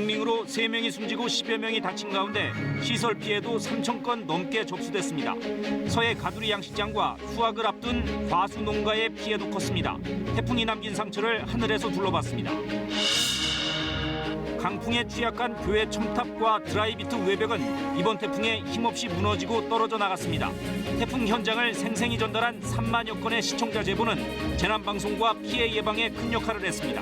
링링으로 3명이 숨지고 10여 명이 다친 가운데 시설 피해도 3천 건 넘게 접수됐습니다. 서해 가두리 양식장과 수확을 앞둔 과수 농가의 피해도 컸습니다. 태풍이 남긴 상처를 하늘에서 둘러봤습니다. 강풍에 취약한 교회 첨탑과 드라이비트 외벽은 이번 태풍에 힘없이 무너지고 떨어져 나갔습니다. 태풍 현장을 생생히 전달한 3만여 건의 시청자 제보는 재난방송과 피해 예방에 큰 역할을 했습니다.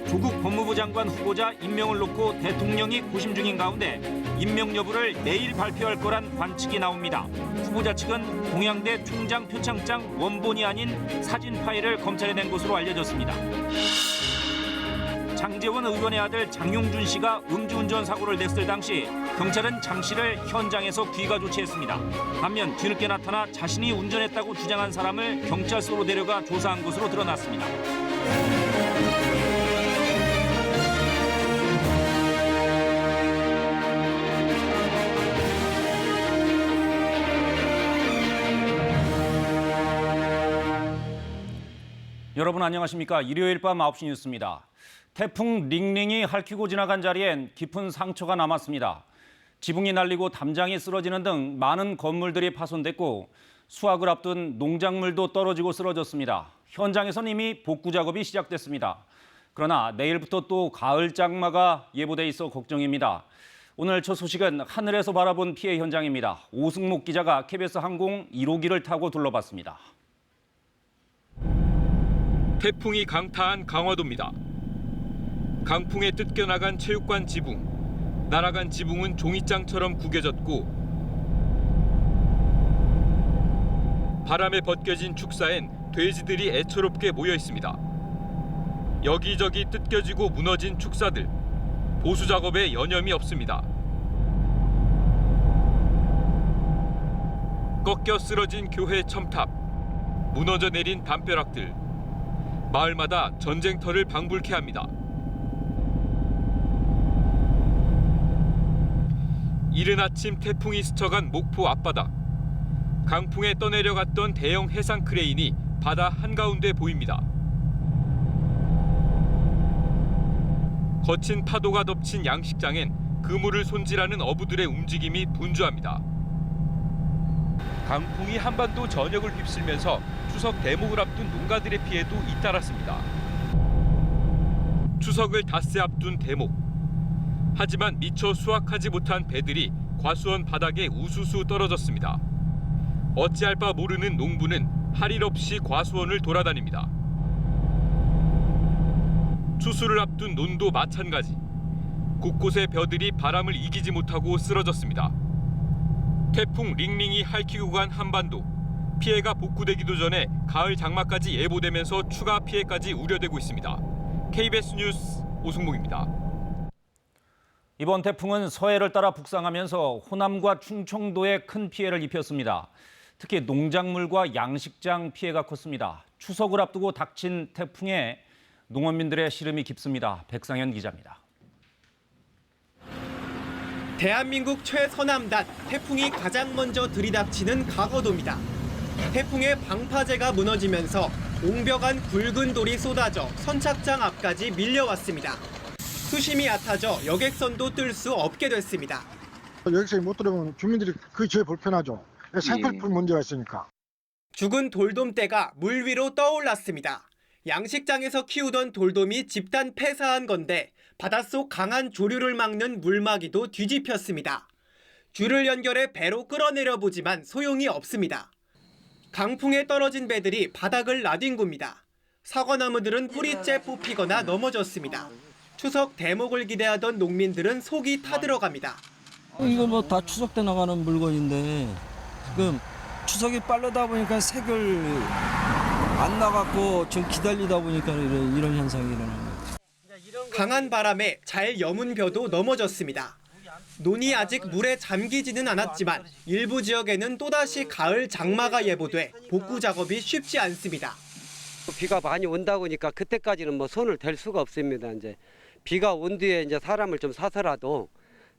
조국 법무부 장관 후보자 임명을 놓고 대통령이 고심 중인 가운데 임명 여부를 내일 발표할 거란 관측이 나옵니다. 후보자 측은 동양대 총장 표창장 원본이 아닌 사진 파일을 검찰에 낸 것으로 알려졌습니다. 장제원 의원의 아들 장용준 씨가 음주운전 사고를 냈을 당시 경찰은 장 씨를 현장에서 귀가 조치했습니다. 반면 뒤늦게 나타나 자신이 운전했다고 주장한 사람을 경찰서로 데려가 조사한 것으로 드러났습니다. 여러분 안녕하십니까? 일요일 밤 9시 뉴스입니다. 태풍 링링이 핥히고 지나간 자리엔 깊은 상처가 남았습니다. 지붕이 날리고 담장이 쓰러지는 등 많은 건물들이 파손됐고 수확을 앞둔 농작물도 떨어지고 쓰러졌습니다. 현장에선 이미 복구 작업이 시작됐습니다. 그러나 내일부터 또 가을 장마가 예보돼 있어 걱정입니다. 오늘 첫 소식은 하늘에서 바라본 피해 현장입니다. 오승목 기자가 KBS 항공 1호기를 타고 둘러봤습니다. 태풍이 강타한 강화도입니다. 강풍에 뜯겨나간 체육관 지붕, 날아간 지붕은 종이장처럼 구겨졌고 바람에 벗겨진 축사엔 돼지들이 애처롭게 모여 있습니다. 여기저기 뜯겨지고 무너진 축사들, 보수 작업에 여념이 없습니다. 꺾여 쓰러진 교회 첨탑, 무너져 내린 담벼락들, 마을마다 전쟁터를 방불케 합니다. 이른 아침 태풍이 스쳐간 목포 앞바다. 강풍에 떠내려갔던 대형 해상 크레인이 바다 한가운데 보입니다. 거친 파도가 덮친 양식장엔 그물을 손질하는 어부들의 움직임이 분주합니다. 강풍이 한반도 전역을 휩쓸면서 추석 대목을 앞둔 농가들의 피해도 잇따랐습니다. 추석을 닷새 앞둔 대목. 하지만 미처 수확하지 못한 배들이 과수원 바닥에 우수수 떨어졌습니다. 어찌할 바 모르는 농부는 할 일 없이 과수원을 돌아다닙니다. 추수를 앞둔 논도 마찬가지. 곳곳의 벼들이 바람을 이기지 못하고 쓰러졌습니다. 태풍 링링이 핥히고 간 한반도. 피해가 복구되기도 전에 가을 장마까지 예보되면서 추가 피해까지 우려되고 있습니다. KBS 뉴스 오승목입니다. 이번 태풍은 서해를 따라 북상하면서 호남과 충청도에 큰 피해를 입혔습니다. 특히 농작물과 양식장 피해가 컸습니다. 추석을 앞두고 닥친 태풍에 농업민들의 시름이 깊습니다. 백상현 기자입니다. 대한민국 최서남단, 태풍이 가장 먼저 들이닥치는 강화도입니다. 태풍의 방파제가 무너지면서 옹벽한 굵은 돌이 쏟아져 선착장 앞까지 밀려왔습니다. 수심이 얕아져 여객선도 뜰 수 없게 됐습니다. 여객선이 못 들어오면 주민들이 그게 제일 불편하죠. 생필품 문제가 있으니까. 죽은 돌돔떼가 물 위로 떠올랐습니다. 양식장에서 키우던 돌돔이 집단 폐사한 건데 바닷속 강한 조류를 막는 물막이도 뒤집혔습니다. 줄을 연결해 배로 끌어내려 보지만 소용이 없습니다. 강풍에 떨어진 배들이 바닥을 나뒹굽니다. 사과나무들은 뿌리째 뽑히거나 넘어졌습니다. 추석 대목을 기대하던 농민들은 속이 타들어갑니다. 이거 뭐 다 추석 때 나가는 물건인데 지금 추석이 빠르다 보니까 색을 안 나갔고 좀 기다리다 보니까 이런 현상이 일어나는 거예요. 강한 바람에 잘 여문 벼도 넘어졌습니다. 논이 아직 물에 잠기지는 않았지만 일부 지역에는 또다시 가을 장마가 예보돼 복구 작업이 쉽지 않습니다. 비가 많이 온다 보니까 그때까지는 뭐 손을 댈 수가 없습니다. 이제 비가 온 뒤에 이제 사람을 좀 사서라도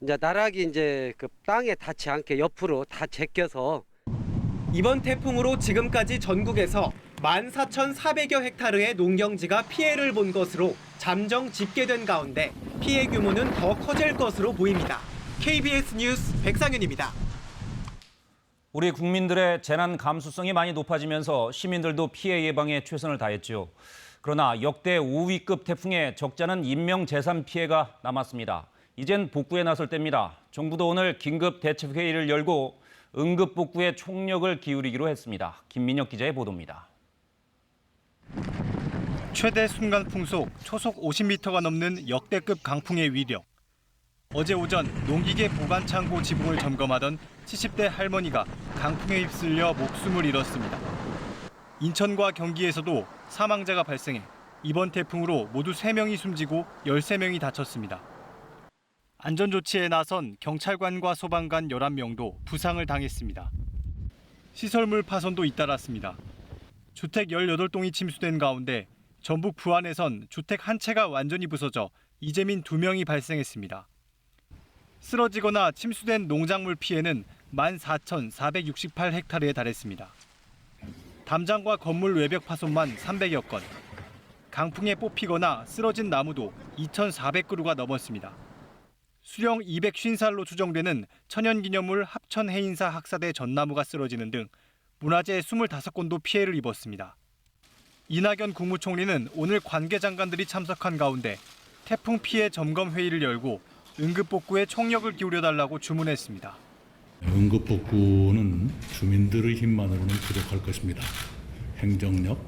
이제 나락이 이제 그 땅에 닿지 않게 옆으로 다 제껴서. 이번 태풍으로 지금까지 전국에서 14,400여 헥타르의 농경지가 피해를 본 것으로 잠정 집계된 가운데 피해 규모는 더 커질 것으로 보입니다. KBS 뉴스 백상현입니다. 우리 국민들의 재난 감수성이 많이 높아지면서 시민들도 피해 예방에 최선을 다했죠. 그러나 역대 5위급 태풍에 적잖은 인명재산 피해가 남았습니다. 이젠 복구에 나설 때입니다. 정부도 오늘 긴급 대책회의를 열고 응급복구에 총력을 기울이기로 했습니다. 김민혁 기자의 보도입니다. 최대 순간 풍속 초속 50m가 넘는 역대급 강풍의 위력. 어제 오전 농기계 보관 창고 지붕을 점검하던 70대 할머니가 강풍에 휩쓸려 목숨을 잃었습니다. 인천과 경기에서도 사망자가 발생해 이번 태풍으로 모두 3명이 숨지고 13명이 다쳤습니다. 안전조치에 나선 경찰관과 소방관 11명도 부상을 당했습니다. 시설물 파손도 잇따랐습니다. 주택 18동이 침수된 가운데 전북 부안에선 주택 한 채가 완전히 부서져 이재민 2명이 발생했습니다. 쓰러지거나 침수된 농작물 피해는 14,468헥타르에 달했습니다. 담장과 건물 외벽 파손만 300여 건, 강풍에 뽑히거나 쓰러진 나무도 2,400그루가 넘었습니다. 수령 250살로 추정되는 천연기념물 합천해인사 학사대 전나무가 쓰러지는 등 문화재 25건도 피해를 입었습니다. 이낙연 국무총리는 오늘 관계장관들이 참석한 가운데 태풍 피해 점검 회의를 열고 응급복구에 총력을 기울여달라고 주문했습니다. 응급복구는 주민들의 힘만으로는 부족할 것입니다. 행정력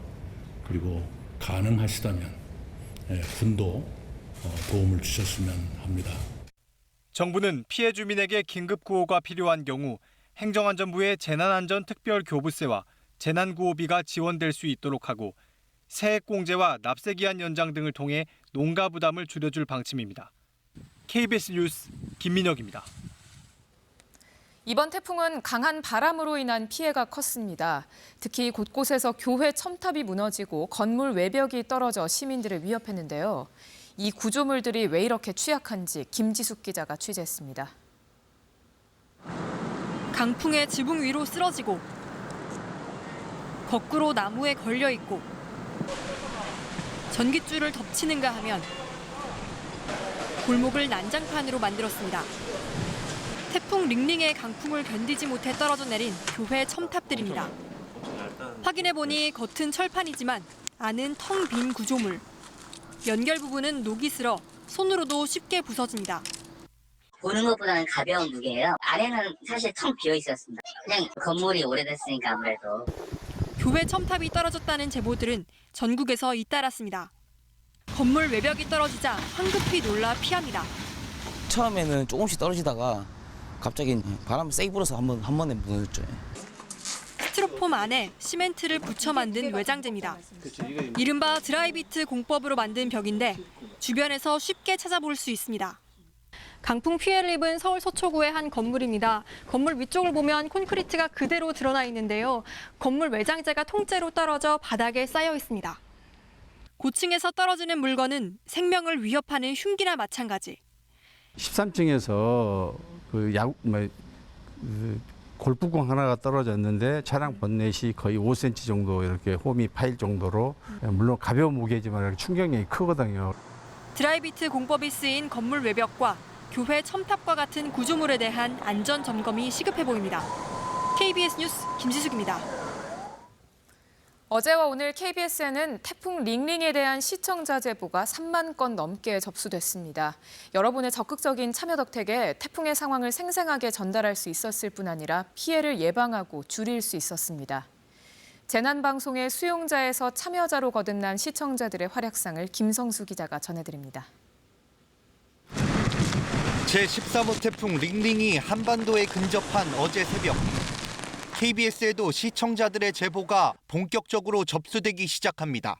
그리고 가능하시다면 군도 도움을 주셨으면 합니다. 정부는 피해 주민에게 긴급 구호가 필요한 경우 행정안전부의 재난안전특별교부세와 재난구호비가 지원될 수 있도록 하고 세액공제와 납세기한 연장 등을 통해 농가 부담을 줄여줄 방침입니다. KBS 뉴스 김민혁입니다. 이번 태풍은 강한 바람으로 인한 피해가 컸습니다. 특히 곳곳에서 교회 첨탑이 무너지고 건물 외벽이 떨어져 시민들을 위협했는데요. 이 구조물들이 왜 이렇게 취약한지 김지숙 기자가 취재했습니다. 강풍에 지붕 위로 쓰러지고 거꾸로 나무에 걸려 있고 전깃줄을 덮치는가 하면 골목을 난장판으로 만들었습니다. 태풍 링링의 강풍을 견디지 못해 떨어져 내린 교회 첨탑들입니다. 확인해보니 겉은 철판이지만 안은 텅 빈 구조물. 연결 부분은 녹이 슬어 손으로도 쉽게 부서집니다. 보는 것보다는 가벼운 무게예요. 아래는 사실 텅 비어 있었습니다. 그냥 건물이 오래됐으니까 아무래도. 교회 첨탑이 떨어졌다는 제보들은 전국에서 잇따랐습니다. 건물 외벽이 떨어지자 황급히 놀라 피합니다. 처음에는 조금씩 떨어지다가 갑자기 바람 세게 불어서 한 번에 무너졌죠. 스티로폼 안에 시멘트를 붙여 만든 외장재입니다. 이른바 드라이비트 공법으로 만든 벽인데 주변에서 쉽게 찾아볼 수 있습니다. 강풍 피해를 입은 서울 서초구의 한 건물입니다. 건물 위쪽을 보면 콘크리트가 그대로 드러나 있는데요. 건물 외장재가 통째로 떨어져 바닥에 쌓여 있습니다. 고층에서 떨어지는 물건은 생명을 위협하는 흉기나 마찬가지. 13층에서 골프공 하나가 떨어졌는데 차량 본넷이 거의 5cm 정도 이렇게 홈이 파일 정도로, 물론 가벼운 무게지만 충격력이 크거든요. 드라이비트 공법이 쓰인 건물 외벽과 교회 첨탑과 같은 구조물에 대한 안전 점검이 시급해 보입니다. KBS 뉴스 김지숙입니다. 어제와 오늘 KBS에는 태풍 링링에 대한 시청자 제보가 3만 건 넘게 접수됐습니다. 여러분의 적극적인 참여 덕택에 태풍의 상황을 생생하게 전달할 수 있었을 뿐 아니라 피해를 예방하고 줄일 수 있었습니다. 재난방송의 수용자에서 참여자로 거듭난 시청자들의 활약상을 김성수 기자가 전해드립니다. 제13호 태풍 링링이 한반도에 근접한 어제 새벽. KBS에도 시청자들의 제보가 본격적으로 접수되기 시작합니다.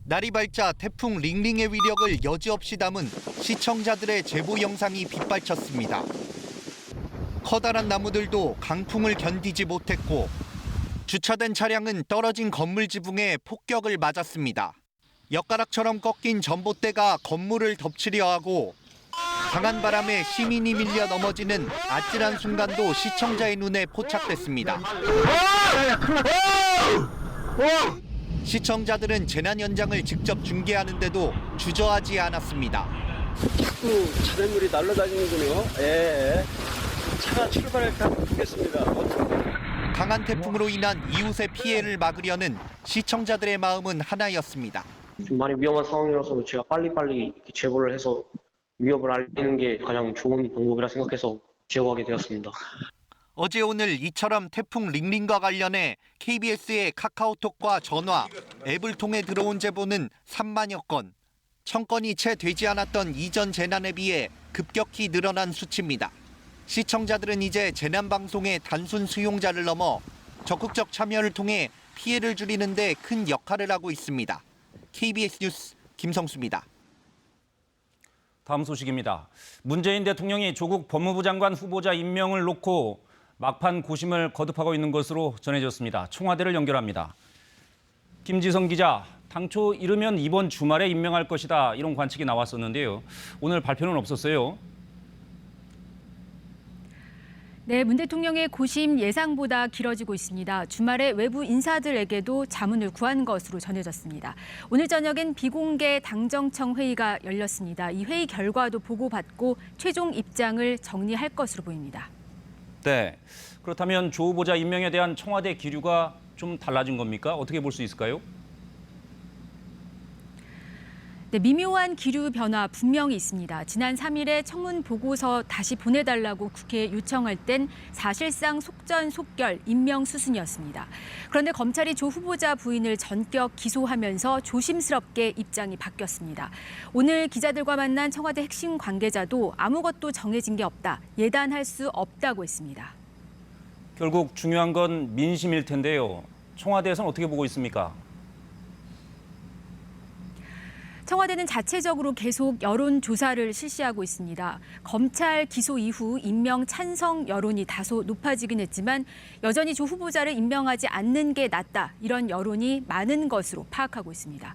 날이 밝자 태풍 링링의 위력을 여지없이 담은 시청자들의 제보 영상이 빗발쳤습니다. 커다란 나무들도 강풍을 견디지 못했고 주차된 차량은 떨어진 건물 지붕에 폭격을 맞았습니다. 엿가락처럼 꺾인 전봇대가 건물을 덮치려 하고 강한 바람에 시민이 밀려 넘어지는 아찔한 순간도 시청자의 눈에 포착됐습니다. 시청자들은 재난 현장을 직접 중계하는데도 주저하지 않았습니다. 자꾸 차량물이 날아다니는군요. 차가 출발할 때 한번 보겠습니다. 강한 태풍으로 인한 이웃의 피해를 막으려는 시청자들의 마음은 하나였습니다. 좀 많이 위험한 상황이라서 제가 빨리빨리 제보를 해서 위협을 알리는 게 가장 좋은 방법이라 생각해서 제보하게 되었습니다. 어제 오늘 이처럼 태풍 링링과 관련해 KBS의 카카오톡과 전화, 앱을 통해 들어온 제보는 3만여 건. 1000건이 채 되지 않았던 이전 재난에 비해 급격히 늘어난 수치입니다. 시청자들은 이제 재난방송의 단순 수용자를 넘어 적극적 참여를 통해 피해를 줄이는 데 큰 역할을 하고 있습니다. KBS 뉴스 김성수입니다. 다음 소식입니다. 문재인 대통령이 조국 법무부 장관 후보자 임명을 놓고 막판 고심을 거듭하고 있는 것으로 전해졌습니다. 청와대를 연결합니다. 김지성 기자, 당초 이르면 이번 주말에 임명할 것이다 이런 관측이 나왔었는데요. 오늘 발표는 없었어요. 네, 문 대통령의 고심 예상보다 길어지고 있습니다. 주말에 외부 인사들에게도 자문을 구한 것으로 전해졌습니다. 오늘 저녁엔 비공개 당정청 회의가 열렸습니다. 이 회의 결과도 보고받고 최종 입장을 정리할 것으로 보입니다. 네, 그렇다면 조 후보자 임명에 대한 청와대 기류가 좀 달라진 겁니까? 어떻게 볼 수 있을까요? 네, 미묘한 기류 변화 분명히 있습니다. 지난 3일에 청문 보고서 다시 보내달라고 국회에 요청할 땐 사실상 속전속결 임명 수순이었습니다. 그런데 검찰이 조 후보자 부인을 전격 기소하면서 조심스럽게 입장이 바뀌었습니다. 오늘 기자들과 만난 청와대 핵심 관계자도 아무것도 정해진 게 없다, 예단할 수 없다고 했습니다. 결국 중요한 건 민심일 텐데요. 청와대에서는 어떻게 보고 있습니까? 청와대는 자체적으로 계속 여론조사를 실시하고 있습니다. 검찰 기소 이후 임명 찬성 여론이 다소 높아지긴 했지만 여전히 조 후보자를 임명하지 않는 게 낫다, 이런 여론이 많은 것으로 파악하고 있습니다.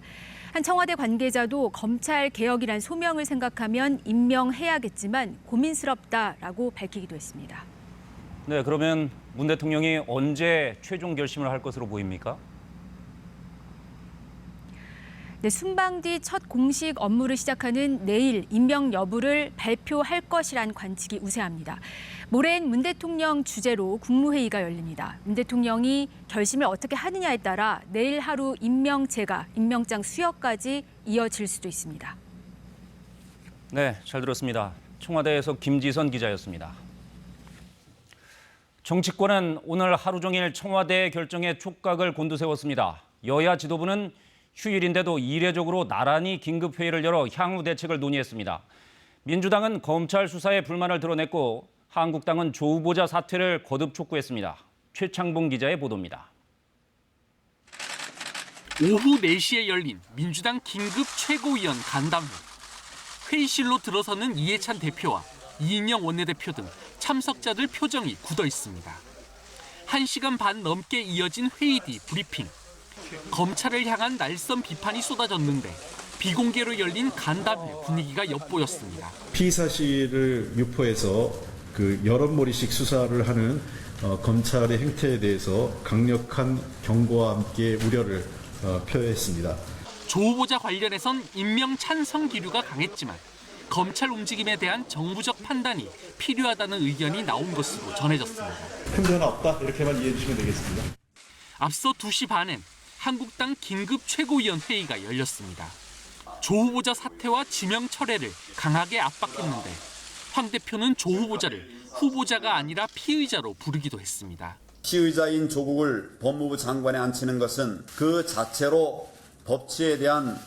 한 청와대 관계자도 검찰 개혁이란 소명을 생각하면 임명해야겠지만 고민스럽다라고 밝히기도 했습니다. 네, 그러면 문 대통령이 언제 최종 결심을 할 것으로 보입니까? 네, 순방 뒤 첫 공식 업무를 시작하는 내일 임명 여부를 발표할 것이란 관측이 우세합니다. 모레엔 문 대통령 주재로 국무회의가 열립니다. 문 대통령이 결심을 어떻게 하느냐에 따라 내일 하루 임명 제가, 임명장 수여까지 이어질 수도 있습니다. 네, 잘 들었습니다. 청와대에서 김지선 기자였습니다. 정치권은 오늘 하루 종일 청와대의 결정에 촉각을 곤두세웠습니다. 여야 지도부는 휴일인데도 이례적으로 나란히 긴급회의를 열어 향후 대책을 논의했습니다. 민주당은 검찰 수사에 불만을 드러냈고 한국당은 조 후보자 사퇴를 거듭 촉구했습니다. 최창봉 기자의 보도입니다. 오후 4시에 열린 민주당 긴급 최고위원 간담회. 회의실로 들어서는 이해찬 대표와 이인영 원내대표 등 참석자들 표정이 굳어 있습니다. 1시간 반 넘게 이어진 회의 뒤 브리핑. 검찰을 향한 날선 비판이 쏟아졌는데 비공개로 열린 간담회 분위기가 엿보였습니다. 피의사실을 유포해서 여론몰이식 수사를 하는 검찰의 행태에 대해서 강력한 경고와 함께 우려를 표했습니다. 조 후보자 관련해선 임명 찬성 기류가 강했지만 검찰 움직임에 대한 정부적 판단이 필요하다는 의견이 나온 것으로 전해졌습니다. 큰 변화 없다, 이렇게만 이해해 주시면 되겠습니다. 앞서 2시 반엔 한국당 긴급 최고위원 회의가 열렸습니다. 조 후보자 사퇴와 지명 철회를 강하게 압박했는데 황 대표는 조 후보자를 후보자가 아니라 피의자로 부르기도 했습니다. 피의자인 조국을 법무부 장관에 앉히는 것은 그 자체로 법치에 대한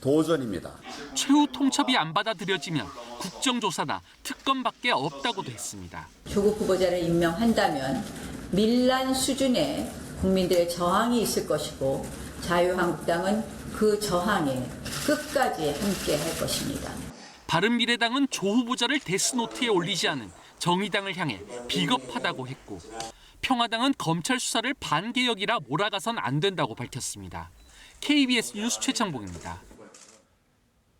도전입니다. 최후 통첩이 안 받아들여지면 국정조사나 특검밖에 없다고도 했습니다. 조국 후보자를 임명한다면 밀란 수준의 국민들의 저항이 있을 것이고 자유한국당은 그 저항에 끝까지 함께할 것입니다. 바른미래당은 조 후보자를 데스노트에 올리지 않은 정의당을 향해 비겁하다고 했고 평화당은 검찰 수사를 반개혁이라 몰아가선 안 된다고 밝혔습니다. KBS 뉴스 최창봉입니다.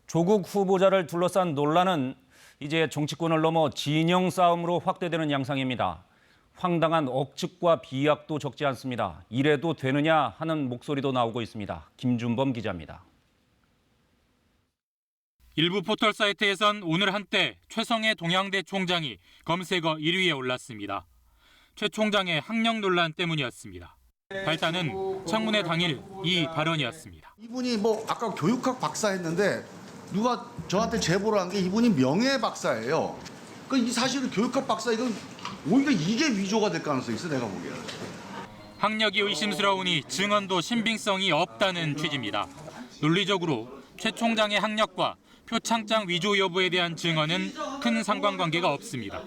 조국 후보자를 둘러싼 논란은 이제 정치권을 넘어 진영 싸움으로 확대되는 양상입니다. 황당한 억측과 비약도 적지 않습니다. 이래도 되느냐 하는 목소리도 나오고 있습니다. 김준범 기자입니다. 일부 포털 사이트에선 오늘 한때 최성해 동양대 총장이 검색어 1위에 올랐습니다. 최 총장의 학력 논란 때문이었습니다. 발단은 청문회 당일 이 발언이었습니다. 이분이 아까 교육학 박사 했는데 누가 저한테 제보를 한 게 이분이 명예 박사예요. 이 사실은 교육학 박사 이건 오히려 이게 위조가 될 가능성이 있어 내가 보기에는. 학력이 의심스러우니 증언도 신빙성이 없다는 취지입니다. 논리적으로 최 총장의 학력과 표창장 위조 여부에 대한 증언은 큰 상관관계가 없습니다.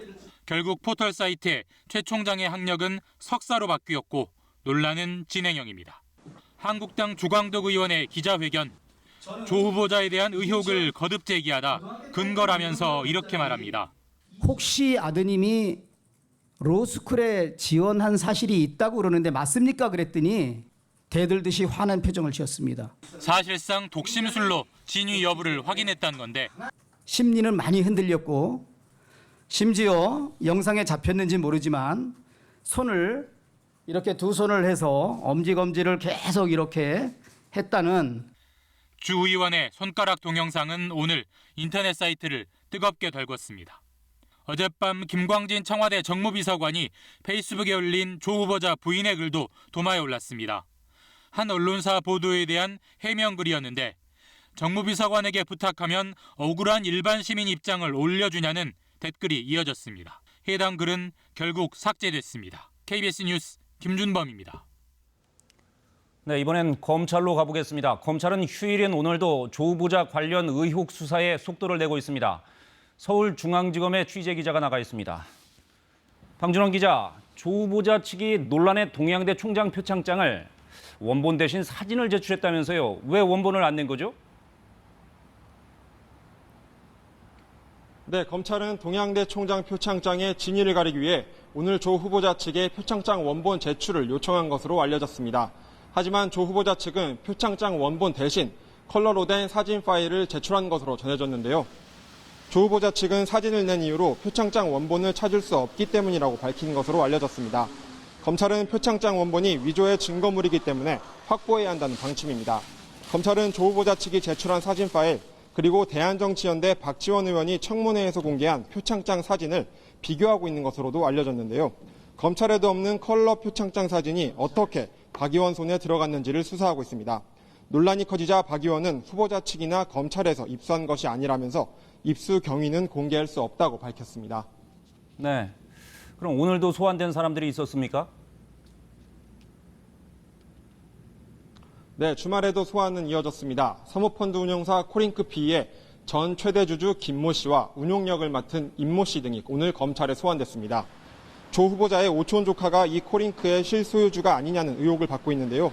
결국 포털 사이트에 최 총장의 학력은 석사로 바뀌었고 논란은 진행형입니다. 한국당 주광덕 의원의 기자회견. 조 후보자에 대한 의혹을 거듭 제기하다 근거라면서 이렇게 말합니다. 혹시 아드님이 로스쿨에 지원한 사실이 있다고 그러는데 맞습니까? 그랬더니 대들듯이 화난 표정을 지었습니다. 사실상 독심술로 진위 여부를 확인했다는 건데 심리는 많이 흔들렸고 심지어 영상에 잡혔는지 모르지만 손을 이렇게 두 손을 해서 엄지검지를 계속 이렇게 했다는 주 의원의 손가락 동영상은 오늘 인터넷 사이트를 뜨겁게 달궜습니다. 어젯밤 김광진 청와대 정무비서관이 페이스북에 올린 조 후보자 부인의 글도 도마에 올랐습니다. 한 언론사 보도에 대한 해명글이었는데 정무비서관에게 부탁하면 억울한 일반 시민 입장을 올려주냐는 댓글이 이어졌습니다. 해당 글은 결국 삭제됐습니다. KBS 뉴스 김준범입니다. 네, 이번엔 검찰로 가보겠습니다. 검찰은 휴일인 오늘도 조 후보자 관련 의혹 수사에 속도를 내고 있습니다. 서울중앙지검의 취재 기자가 나가 있습니다. 방준원 기자, 조 후보자 측이 논란의 동양대 총장 표창장을 원본 대신 사진을 제출했다면서요. 왜 원본을 안 낸 거죠? 네, 검찰은 동양대 총장 표창장의 진위를 가리기 위해 오늘 조 후보자 측에 표창장 원본 제출을 요청한 것으로 알려졌습니다. 하지만 조 후보자 측은 표창장 원본 대신 컬러로 된 사진 파일을 제출한 것으로 전해졌는데요. 조 후보자 측은 사진을 낸 이유로 표창장 원본을 찾을 수 없기 때문이라고 밝힌 것으로 알려졌습니다. 검찰은 표창장 원본이 위조의 증거물이기 때문에 확보해야 한다는 방침입니다. 검찰은 조 후보자 측이 제출한 사진 파일 그리고 대한정치연대 박지원 의원이 청문회에서 공개한 표창장 사진을 비교하고 있는 것으로도 알려졌는데요. 검찰에도 없는 컬러 표창장 사진이 어떻게 박 의원 손에 들어갔는지를 수사하고 있습니다. 논란이 커지자 박 의원은 후보자 측이나 검찰에서 입수한 것이 아니라면서 입수 경위는 공개할 수 없다고 밝혔습니다. 네, 그럼 오늘도 소환된 사람들이 있었습니까? 네, 주말에도 소환은 이어졌습니다. 사모펀드 운용사 코링크피의 전 최대 주주 김모 씨와 운용력을 맡은 임모 씨 등이 오늘 검찰에 소환됐습니다. 조 후보자의 오촌 조카가 이 코링크의 실소유주가 아니냐는 의혹을 받고 있는데요.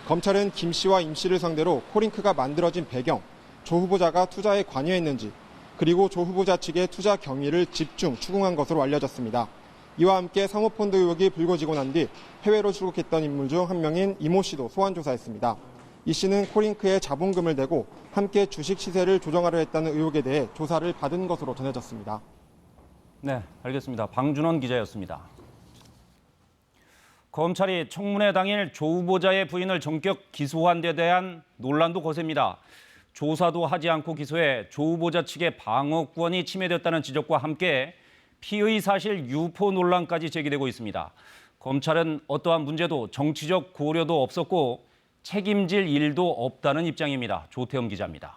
검찰은 김 씨와 임 씨를 상대로 코링크가 만들어진 배경, 조 후보자가 투자에 관여했는지, 그리고 조 후보자 측의 투자 경위를 집중 추궁한 것으로 알려졌습니다. 이와 함께 사모펀드 의혹이 불거지고 난 뒤 해외로 출국했던 인물 중 한 명인 이모 씨도 소환 조사했습니다. 이 씨는 코링크에 자본금을 대고 함께 주식 시세를 조정하려 했다는 의혹에 대해 조사를 받은 것으로 전해졌습니다. 네, 알겠습니다. 방준원 기자였습니다. 검찰이 청문회 당일 조 후보자의 부인을 전격 기소한 데 대한 논란도 거셉니다. 조사도 하지 않고 기소해 조 후보자 측의 방어권이 침해됐다는 지적과 함께 피의 사실 유포 논란까지 제기되고 있습니다. 검찰은 어떠한 문제도 정치적 고려도 없었고 책임질 일도 없다는 입장입니다. 조태영 기자입니다.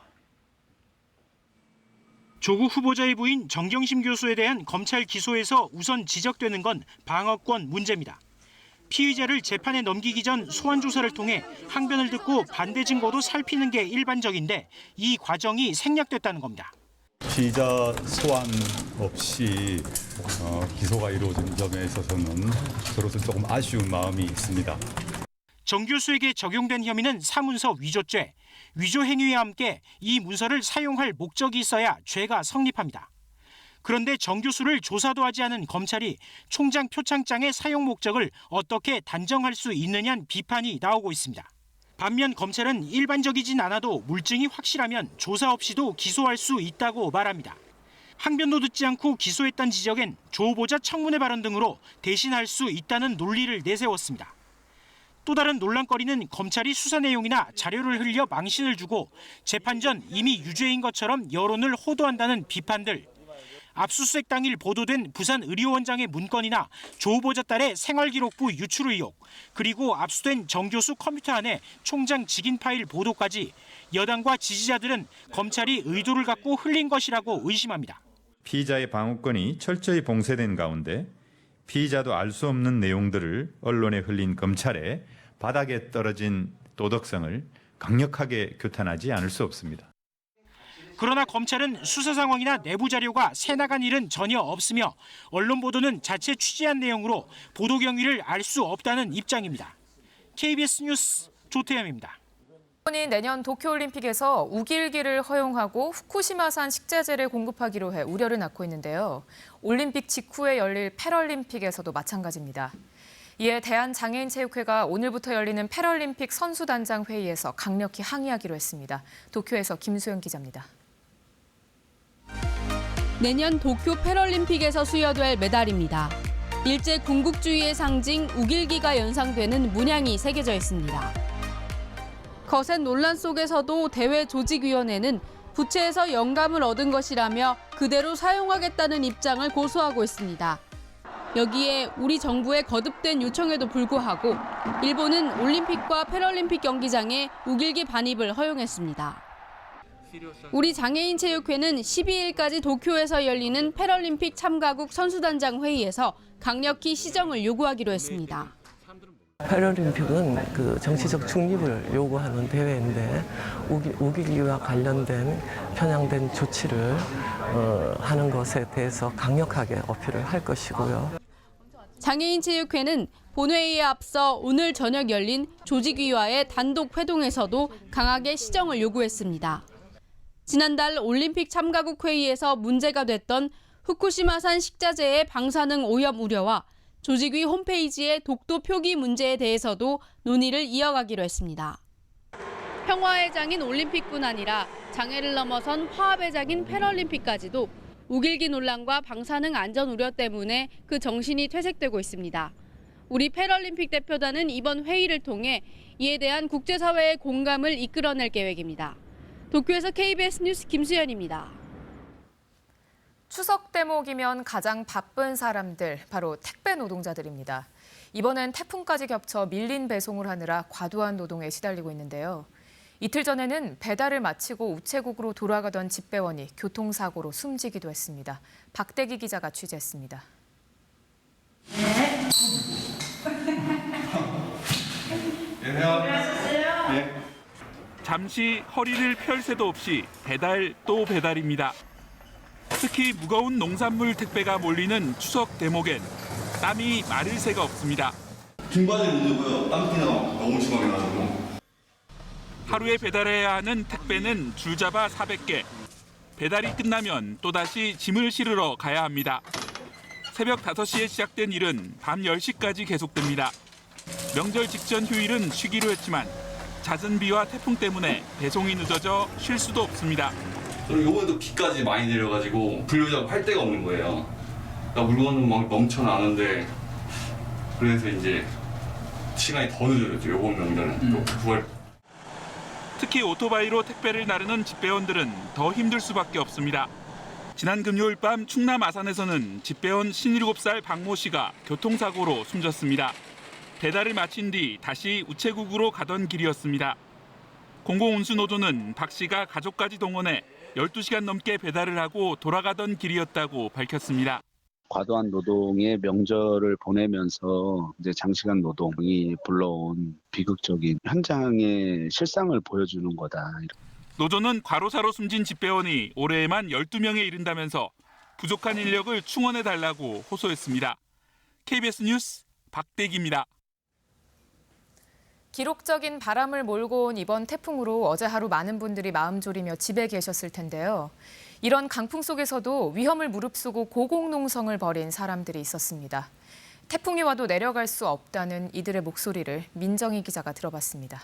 조국 후보자의 부인 정경심 교수에 대한 검찰 기소에서 우선 지적되는 건 방어권 문제입니다. 피의자를 재판에 넘기기 전 소환 조사를 통해 항변을 듣고 반대 증거도 살피는 게 일반적인데 이 과정이 생략됐다는 겁니다. 피의자 소환 없이 기소가 이루어진 점에 있어서는 저로서 조금 아쉬운 마음이 있습니다. 정 교수에게 적용된 혐의는 사문서 위조죄, 위조 행위와 함께 이 문서를 사용할 목적이 있어야 죄가 성립합니다. 그런데 정 교수를 조사도 하지 않은 검찰이 총장 표창장의 사용 목적을 어떻게 단정할 수 있느냐는 비판이 나오고 있습니다. 반면 검찰은 일반적이진 않아도 물증이 확실하면 조사 없이도 기소할 수 있다고 말합니다. 항변도 듣지 않고 기소했다는 지적엔 조 후보자 청문회 발언 등으로 대신할 수 있다는 논리를 내세웠습니다. 또 다른 논란거리는 검찰이 수사 내용이나 자료를 흘려 망신을 주고 재판 전 이미 유죄인 것처럼 여론을 호도한다는 비판들. 압수수색 당일 보도된 부산 의료원장의 문건이나 조 후보자 딸의 생활기록부 유출 의혹, 그리고 압수된 정 교수 컴퓨터 안에 총장 직인 파일 보도까지 여당과 지지자들은 검찰이 의도를 갖고 흘린 것이라고 의심합니다. 피의자의 방어권이 철저히 봉쇄된 가운데 피의자도 알 수 없는 내용들을 언론에 흘린 검찰의 바닥에 떨어진 도덕성을 강력하게 규탄하지 않을 수 없습니다. 그러나 검찰은 수사 상황이나 내부 자료가 새나간 일은 전혀 없으며 언론 보도는 자체 취재한 내용으로 보도 경위를 알 수 없다는 입장입니다. KBS 뉴스 조태현입니다. 일본이 내년 도쿄올림픽에서 우길기를 허용하고 후쿠시마산 식자재를 공급하기로 해 우려를 낳고 있는데요. 올림픽 직후에 열릴 패럴림픽에서도 마찬가지입니다. 이에 대한장애인체육회가 오늘부터 열리는 패럴림픽 선수단장 회의에서 강력히 항의하기로 했습니다. 도쿄에서 김수영 기자입니다. 내년 도쿄 패럴림픽에서 수여될 메달입니다. 일제 군국주의의 상징 우길기가 연상되는 문양이 새겨져 있습니다. 거센 논란 속에서도 대회 조직위원회는 부채에서 영감을 얻은 것이라며 그대로 사용하겠다는 입장을 고수하고 있습니다. 여기에 우리 정부의 거듭된 요청에도 불구하고 일본은 올림픽과 패럴림픽 경기장에 우길기 반입을 허용했습니다. 우리 장애인체육회는 12일까지 도쿄에서 열리는 패럴림픽 참가국 선수단장 회의에서 강력히 시정을 요구하기로 했습니다. 패럴림픽은 그 정치적 중립을 요구하는 대회인데 우길기와 관련된 편향된 조치를 하는 것에 대해서 강력하게 어필을 할 것이고요. 장애인체육회는 본회의에 앞서 오늘 저녁 열린 조직위와의 단독 회동에서도 강하게 시정을 요구했습니다. 지난달 올림픽 참가국 회의에서 문제가 됐던 후쿠시마산 식자재의 방사능 오염 우려와 조직위 홈페이지의 독도 표기 문제에 대해서도 논의를 이어가기로 했습니다. 평화의 장인 올림픽뿐 아니라 장애를 넘어선 화합의 장인 패럴림픽까지도 우길기 논란과 방사능 안전 우려 때문에 그 정신이 퇴색되고 있습니다. 우리 패럴림픽 대표단은 이번 회의를 통해 이에 대한 국제사회의 공감을 이끌어낼 계획입니다. 도쿄에서 KBS 뉴스 김수연입니다. 추석 대목이면 가장 바쁜 사람들, 바로 택배 노동자들입니다. 이번엔 태풍까지 겹쳐 밀린 배송을 하느라 과도한 노동에 시달리고 있는데요. 이틀 전에는 배달을 마치고 우체국으로 돌아가던 집배원이 교통사고로 숨지기도 했습니다. 박대기 기자가 취재했습니다. 잠시 허리를 펼 새도 없이 배달 또 배달입니다. 특히 무거운 농산물 택배가 몰리는 추석 대목엔 땀이 마를 새가 없습니다. 등받이 문제고요. 땀띠가 너무 심하게 나고. 하루에 배달해야 하는 택배는 줄잡아 400개. 배달이 끝나면 또다시 짐을 실으러 가야 합니다. 새벽 5시에 시작된 일은 밤 10시까지 계속됩니다. 명절 직전 휴일은 쉬기로 했지만 잦은 비와 태풍 때문에 배송이 늦어져 쉴 수도 없습니다. 그리고 이번에도 비까지 많이 내려가지고 분류자고 할 데가 없는 거예요. 그러니까 물건은 막 넘쳐나는데 그래서 이제 시간이 더 늦어졌죠. 이번 명절은 또 9월. 특히 오토바이로 택배를 나르는 집배원들은 더 힘들 수밖에 없습니다. 지난 금요일 밤 충남 아산에서는 집배원 57살 박모 씨가 교통사고로 숨졌습니다. 배달을 마친 뒤 다시 우체국으로 가던 길이었습니다. 공공운수노조는 박 씨가 가족까지 동원해 12시간 넘게 배달을 하고 돌아가던 길이었다고 밝혔습니다. 과도한 노동의 명절을 보내면서 이제 장시간 노동이 불러온 비극적인 현장의 실상을 보여주는 거다. 노조는 과로사로 숨진 집배원이 올해에만 12명에 이른다면서 부족한 인력을 충원해달라고 호소했습니다. KBS 뉴스 박대기입니다. 기록적인 바람을 몰고 온 이번 태풍으로 어제 하루 많은 분들이 마음 졸이며 집에 계셨을 텐데요. 이런 강풍 속에서도 위험을 무릅쓰고 고공농성을 벌인 사람들이 있었습니다. 태풍이 와도 내려갈 수 없다는 이들의 목소리를 민정희 기자가 들어봤습니다.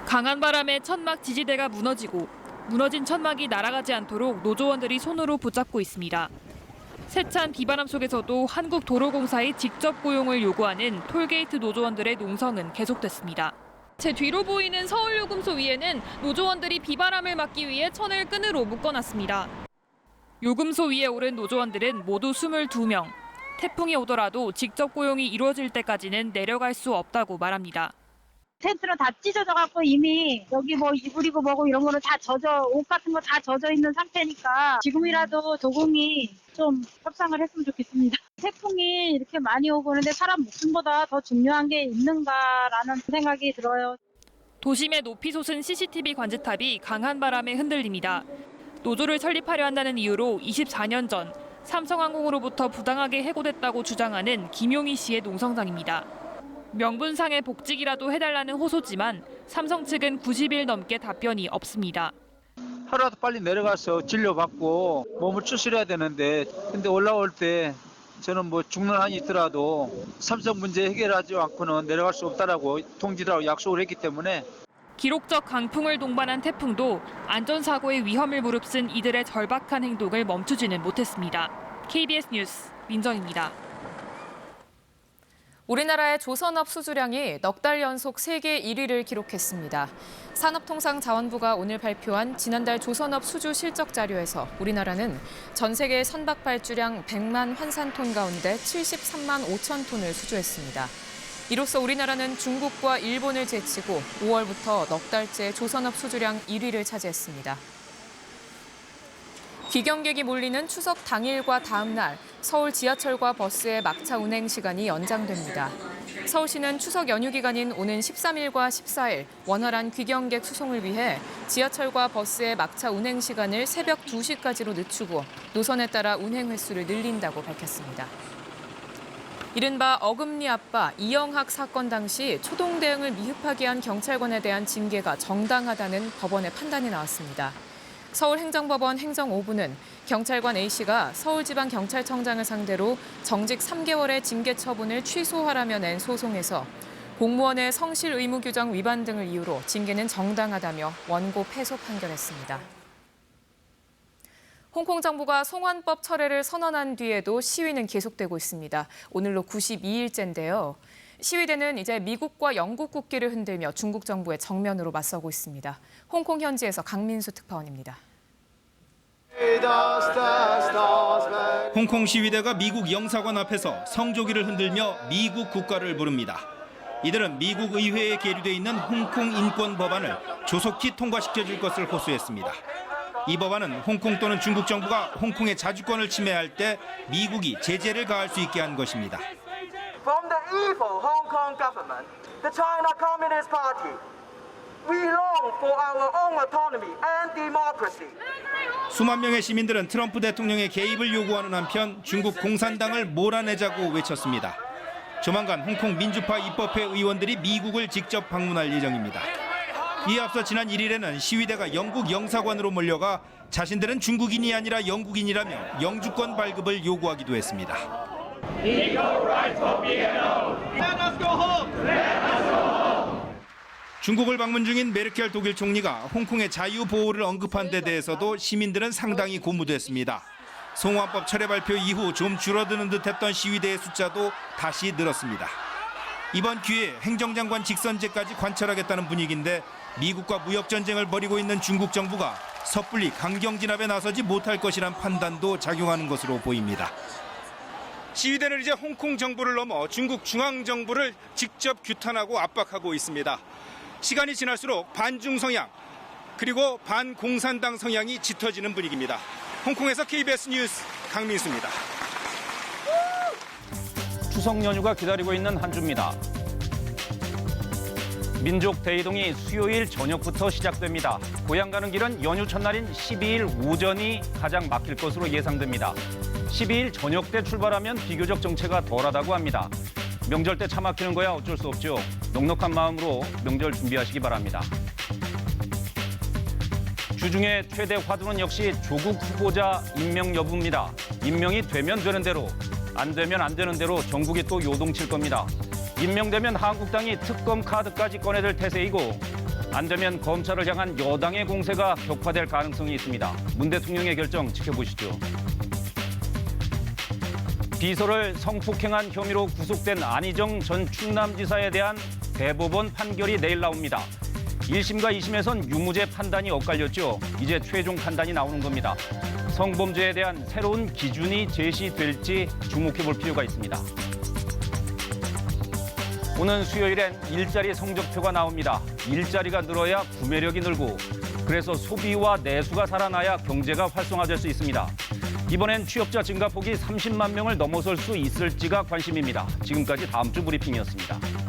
강한 바람에 천막 지지대가 무너지고 무너진 천막이 날아가지 않도록 노조원들이 손으로 붙잡고 있습니다. 세찬 비바람 속에서도 한국도로공사의 직접 고용을 요구하는 톨게이트 노조원들의 농성은 계속됐습니다. 제 뒤로 보이는 서울요금소 위에는 노조원들이 비바람을 막기 위해 천을 끈으로 묶어놨습니다. 요금소 위에 오른 노조원들은 모두 22명. 태풍이 오더라도 직접 고용이 이루어질 때까지는 내려갈 수 없다고 말합니다. 텐트는 다 찢어져갖고 이미 여기 뭐 이불이고 뭐고 이런 거는 다 옷 같은 거 다 젖어 있는 상태니까 지금이라도 도공이 좀 협상을 했으면 좋겠습니다. 태풍이 이렇게 많이 오고 그러는데 사람 목숨보다 더 중요한 게 있는가라는 생각이 들어요. 도심에 높이 솟은 CCTV 관제탑이 강한 바람에 흔들립니다. 노조를 설립하려 한다는 이유로 24년 전 삼성항공으로부터 부당하게 해고됐다고 주장하는 김용희 씨의 농성장입니다. 명분상의 복직이라도 해달라는 호소지만 삼성 측은 90일 넘게 답변이 없습니다. 하루라도 빨리 내려가서 진료받고 몸을 추스려야 되는데 근데 올라올 때 저는 뭐 죽는 한이 있더라도 삼성 문제 해결하지 않고는 내려갈 수 없다라고 동지들하고 약속을 했기 때문에 기록적 강풍을 동반한 태풍도 안전사고의 위험을 무릅쓴 이들의 절박한 행동을 멈추지는 못했습니다. KBS 뉴스 민정입니다. 우리나라의 조선업 수주량이 넉 달 연속 세계 1위를 기록했습니다. 산업통상자원부가 오늘 발표한 지난달 조선업 수주 실적 자료에서 우리나라는 전 세계 선박 발주량 100만 환산톤 가운데 73만 5천 톤을 수주했습니다. 이로써 우리나라는 중국과 일본을 제치고 5월부터 넉 달째 조선업 수주량 1위를 차지했습니다. 귀경객이 몰리는 추석 당일과 다음 날 서울 지하철과 버스의 막차 운행 시간이 연장됩니다. 서울시는 추석 연휴 기간인 오는 13일과 14일 원활한 귀경객 수송을 위해 지하철과 버스의 막차 운행 시간을 새벽 2시까지로 늦추고 노선에 따라 운행 횟수를 늘린다고 밝혔습니다. 이른바 어금니 아빠 이영학 사건 당시 초동 대응을 미흡하게 한 경찰관에 대한 징계가 정당하다는 법원의 판단이 나왔습니다. 서울행정법원 행정5부는 경찰관 A씨가 서울지방경찰청장을 상대로 정직 3개월의 징계 처분을 취소하라며 낸 소송에서 공무원의 성실 의무 규정 위반 등을 이유로 징계는 정당하다며 원고 패소 판결했습니다. 홍콩 정부가 송환법 철회를 선언한 뒤에도 시위는 계속되고 있습니다. 오늘로 92일째인데요. 시위대는 이제 미국과 영국 국기를 흔들며 중국 정부의 정면으로 맞서고 있습니다. 홍콩 현지에서 강민수 특파원입니다. 홍콩 시위대가 미국 영사관 앞에서 성조기를 흔들며 미국 국가를 부릅니다. 이들은 미국 의회에 계류돼 있는 홍콩 인권 법안을 조속히 통과시켜줄 것을 호소했습니다. 이 법안은 홍콩 또는 중국 정부가 홍콩의 자주권을 침해할 때 미국이 제재를 가할 수 있게 한 것입니다. From the evil Hong Kong government, the China Communist Party, we long for our own autonomy and democracy. 수만 명의 시민들은 트럼프 대통령의 개입을 요구하는 한편 중국 공산당을 몰아내자고 외쳤습니다. 조만간 홍콩 민주파 입법회 의원들이 미국을 직접 방문할 예정입니다. 이에 앞서 지난 1일에는 시위대가 영국 영사관으로 몰려가 자신들은 중국인이 아니라 영국인이라며 영주권 발급을 요구하기도 했습니다. 중국을 방문 중인 메르켈 독일 총리가 홍콩의 자유 보호를 언급한 데 대해서도 시민들은 상당히 고무됐습니다. 송환법 철회 발표 이후 좀 줄어드는 듯했던 시위대의 숫자도 다시 늘었습니다. 이번 기회에 행정장관 직선제까지 관철하겠다는 분위기인데 미국과 무역 전쟁을 벌이고 있는 중국 정부가 섣불리 강경 진압에 나서지 못할 것이란 판단도 작용하는 것으로 보입니다. 시위대는 이제 홍콩 정부를 넘어 중국 중앙정부를 직접 규탄하고 압박하고 있습니다. 시간이 지날수록 반중 성향 그리고 반공산당 성향이 짙어지는 분위기입니다. 홍콩에서 KBS 뉴스 강민수입니다. 추석 연휴가 기다리고 있는 한 주입니다. 민족 대이동이 수요일 저녁부터 시작됩니다. 고향 가는 길은 연휴 첫날인 12일 오전이 가장 막힐 것으로 예상됩니다. 12일 저녁 때 출발하면 비교적 정체가 덜하다고 합니다. 명절 때 차 막히는 거야 어쩔 수 없죠. 넉넉한 마음으로 명절 준비하시기 바랍니다. 주중에 최대 화두는 역시 조국 후보자 임명 여부입니다. 임명이 되면 되는 대로, 안 되면 안 되는 대로 전국이 또 요동칠 겁니다. 임명되면 한국당이 특검 카드까지 꺼내들 태세이고 안 되면 검찰을 향한 여당의 공세가 격화될 가능성이 있습니다. 문 대통령의 결정 지켜보시죠. 비서를 성폭행한 혐의로 구속된 안희정 전 충남지사에 대한 대법원 판결이 내일 나옵니다. 1심과 2심에선 유무죄 판단이 엇갈렸죠. 이제 최종 판단이 나오는 겁니다. 성범죄에 대한 새로운 기준이 제시될지 주목해 볼 필요가 있습니다. 오는 수요일엔 일자리 성적표가 나옵니다. 일자리가 늘어야 구매력이 늘고 그래서 소비와 내수가 살아나야 경제가 활성화될 수 있습니다. 이번엔 취업자 증가폭이 30만 명을 넘어설 수 있을지가 관심입니다. 지금까지 다음 주 브리핑이었습니다.